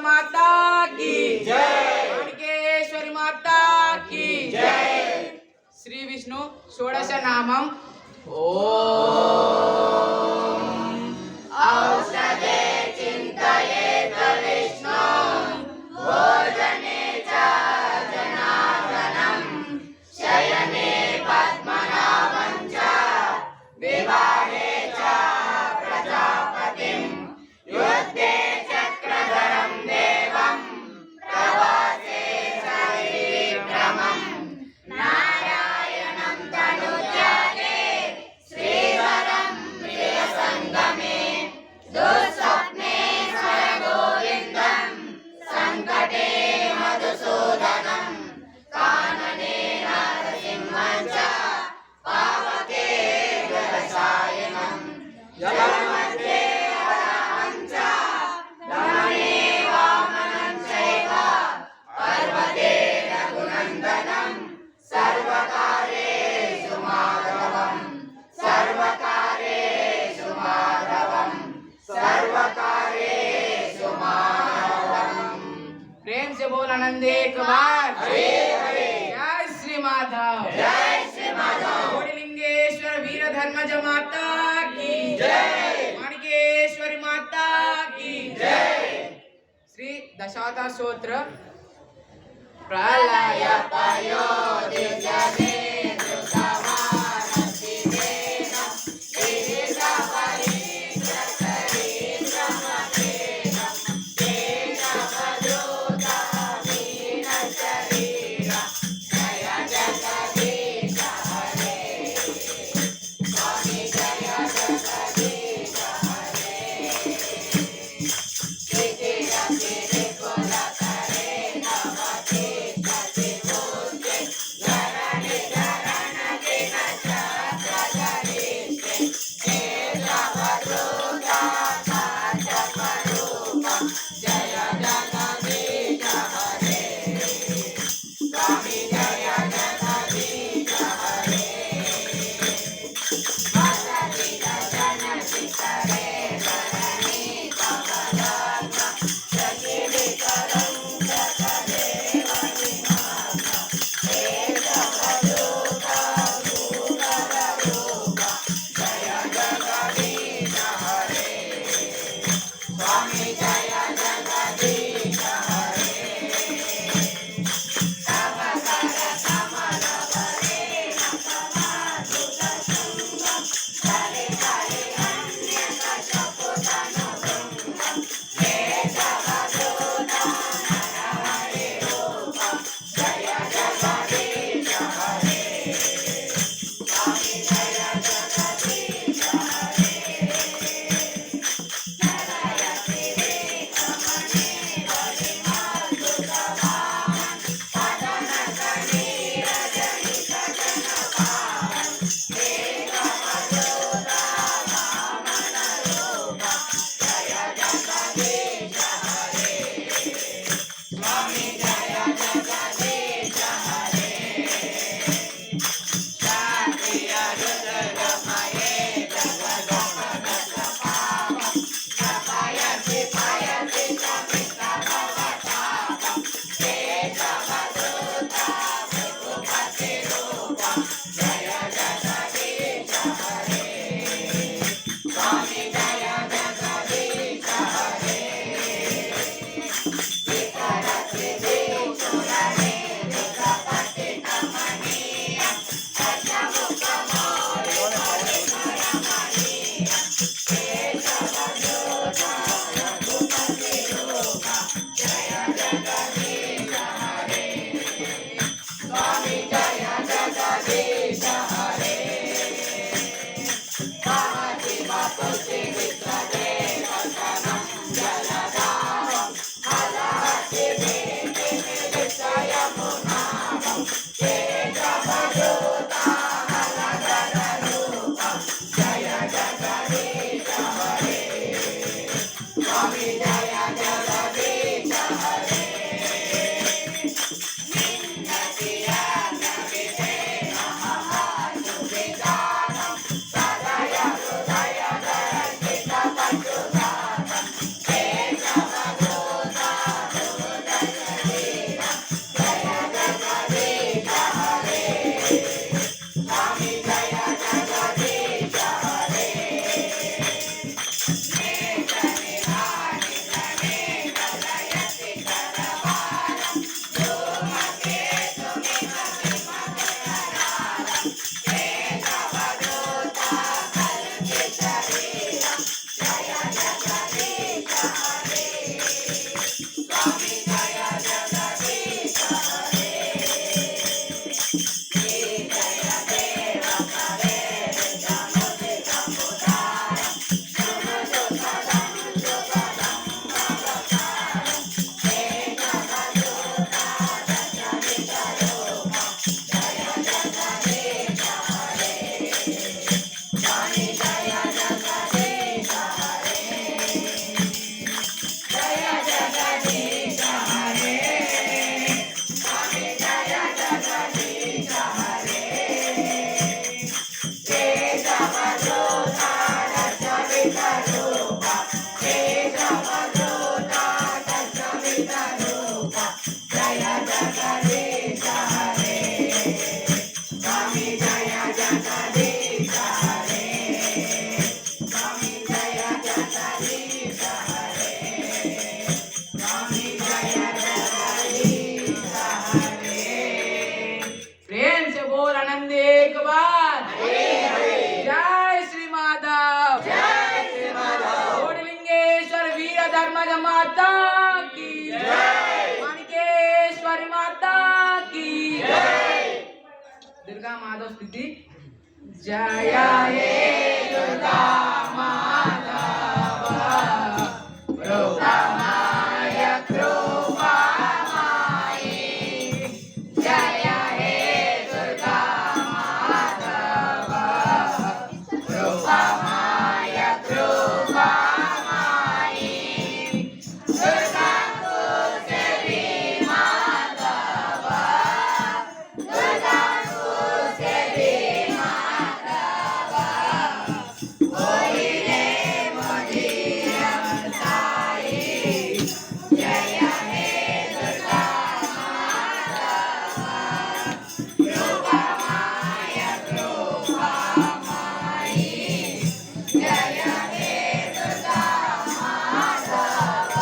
माता की जय, माणिकेश्वरी माता की जय। श्री विष्णु षोडश नामम ओम औषधे चिंतयेत विष्णु भोजने च जनार्दनं शयने पद्मनाभं च विवाहे च प्रजापतिं युद्धे चक्रधरं देवं प्रवासे च विक्रमं नारायणं तनुजाते श्रीवरं प्रियसङ्गमे दुःस्वप्ने स्वरगोविन्दं सङ्कटे मधुसूदनं कानने नरसिंहं च पावके जलशायनं जलमध्ये वराहं च गमने वामनं चैव पर्वते रघुनन्दनं सर्वकार्येषु माधवं सर्वकार्येषु माधवं सर्वकार्येषु माधवं। प्रेम से बोल आनंद एक बार हरे हरे। जय श्री माधव, जय श्री माधव। कोटिलिंगेश्वर वीर धर्मज माता की जय, माणिकेश्वरी माता की जय। श्री दशावतार स्तोत्र। प्रलय पयोधिजने दुःखवानसिदेन विहितपरिग्रहरिग्रमतेन तेजवदूतमीनशरीर जय जगदीश हरे। स्वामी जय जगदीश हरे। स्थितिरतिरिकुलकरे नमते प्रतिमूर्ते धरणि धरणदिन चक्रधरीष्टे तेजवदूतकार्यकरूप जय जगदीश हरे। स्वामी जय जगदीश हरे। वसति दशनशिखरे धरणि कमलात्म सखिविकलं जगदेव निवास तेजवदूतभूकररूप जय जगदीश हरे। स्वामी जय जगदीश हरे। तव कर कमल वरेण समाधुतशृङ्गं दलितहिरण्यकशपुतनुभृङ्गं केशवदूतनरहरिरूपं जय जगदीश हरे। स्वामी जय जगदीश हरे। जलयतिरेकमणे बलिमार्दुतवाहनं पदनकनीरजनितजनपालं तेजवदूतवामनरूपं जय जगदीश हरे। स्वामी जय जगदीश हरे। शान्तिरुद्रमये जगदोपगतपावं जपयसि पयसि शमितभवतापं तेजवदूतभृगुपतिरूपं जय जगदीश हरे। स्वामी जय जगदीश हरे। वितरति दीक्षुरणे विकपतितमनीयं दशमुखमौलिपरिमलमणीयं केशवदूतरघुपतिरूपं जय जगदीश हरे। स्वामी जय जगदीश हरे। भवति वपुषि विश्वदेवतनं जलदावं हला जी जय हे दुर्गा माधव कृपामाय कृपामायी जय हे दुर्गा माधव कृपामाय कृपामायी दुर्गा कुसेवी माधव दुर्गा कुसेवी माधव बोलिले मोदियम साई जय हे दुर्गा माधव कृपामाय कृपामायी जय हे दुर्गा माधव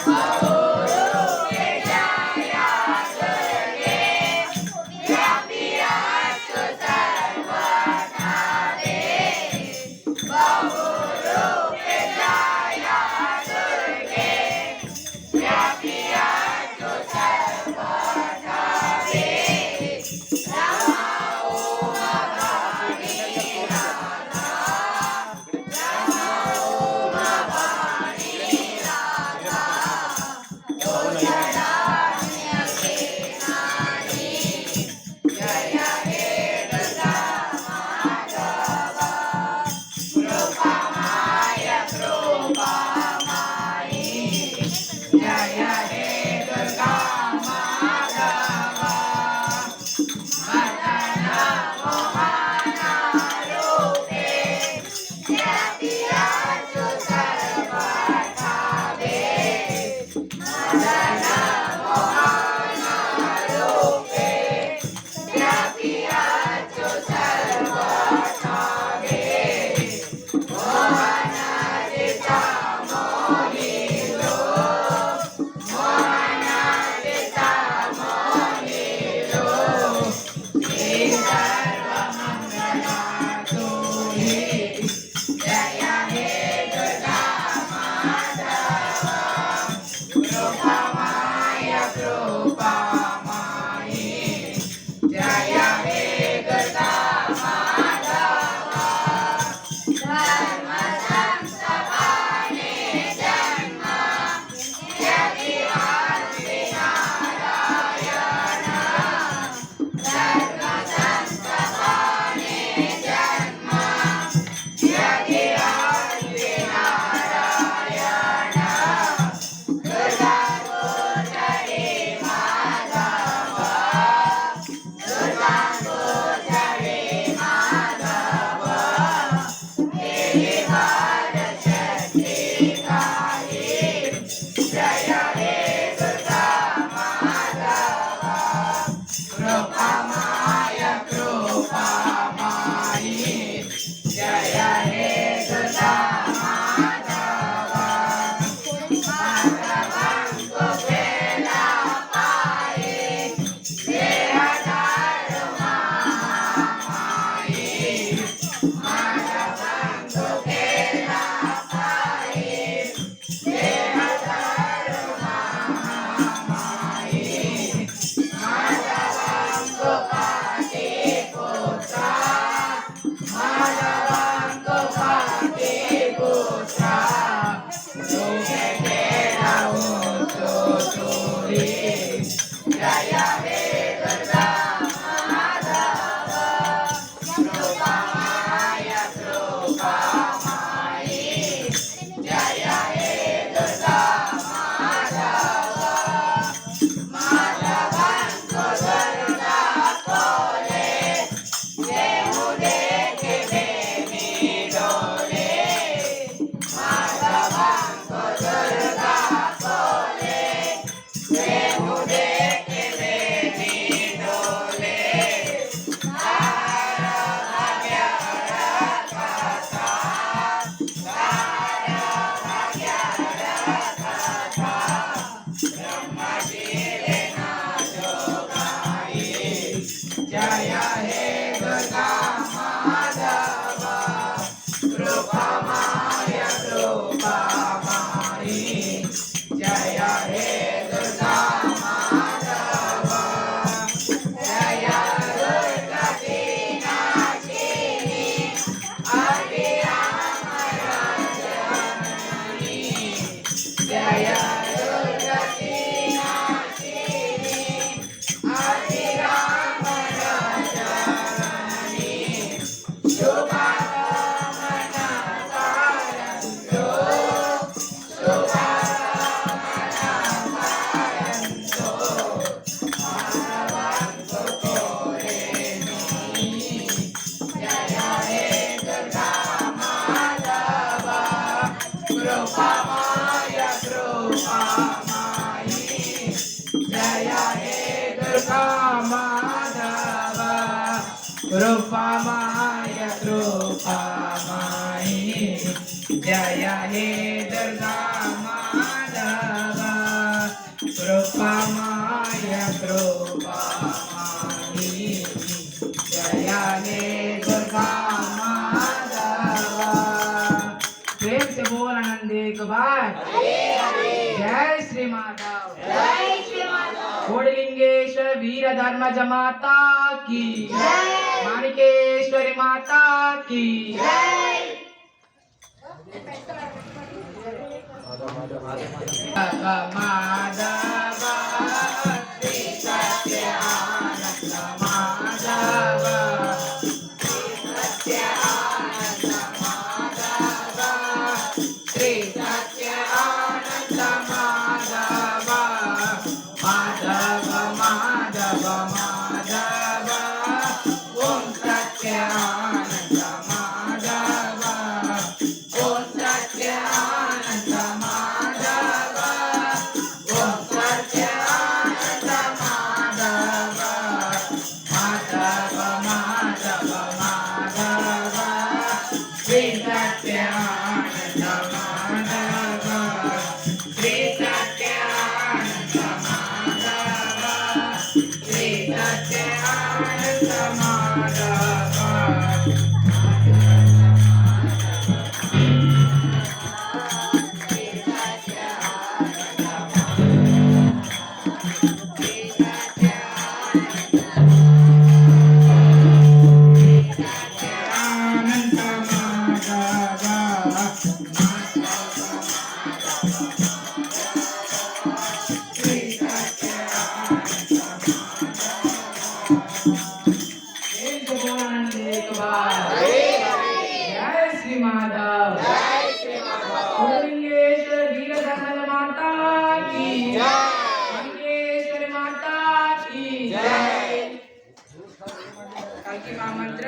बहुरूपे जया दुर्गे व्यापी अस्तु सर्वथा ते बहुरूपे जया दुर्गे व्यापी अस्तु सर्वथा ते रमा उमा वाणी राधा रमा उमा वाणी राधा जय हे दुर्गा माधव कृपामाय कृपामायी जय हे दुर्गा माधव मदन मोहन रूपे व्यापी अस्तु सर्वथा ते मदन मोहन रूपे व्यापी अस्तु सर्वथा ते मोहन चित्त मोहितो मोहन जय दुर्गति नाशिनी अतिरामणा जननी शुभकामना कारन्तो शुभकामना कारन्तो मानवन्तु कोरेणी जय हे दुर्गा माधव कृपामाय कृपामायी जय हे दुर्गा माधव कृपामाय कृपामायी जय हे दुर्गा माधव कृपामाय कृपामायी जय हे दुर्गा माधव। प्रेम से बोल आनंद एक बार जय श्री माधव कोडिलिंगेश्वर वीर धर्मज माता की माणिकेश्वरी माता की माधव श्री सत्यानंद माधव श्री सत्यानंद माधव श्री सत्यानंद माधव माधव माधव माधव ओम सत्यानंद माधव ओम सत्यानंद माधव ओम सत्यानंद माधव माधव माधव माधव श्री सत्यानंद माधव श्री सत्यानंद माधव श्री सत्यानंद माधव जय श्री माधव कोडिलिंगेश्वर वीर धर्मज माता की माणिकेश्वरी माता की जय। कल की महामंत्र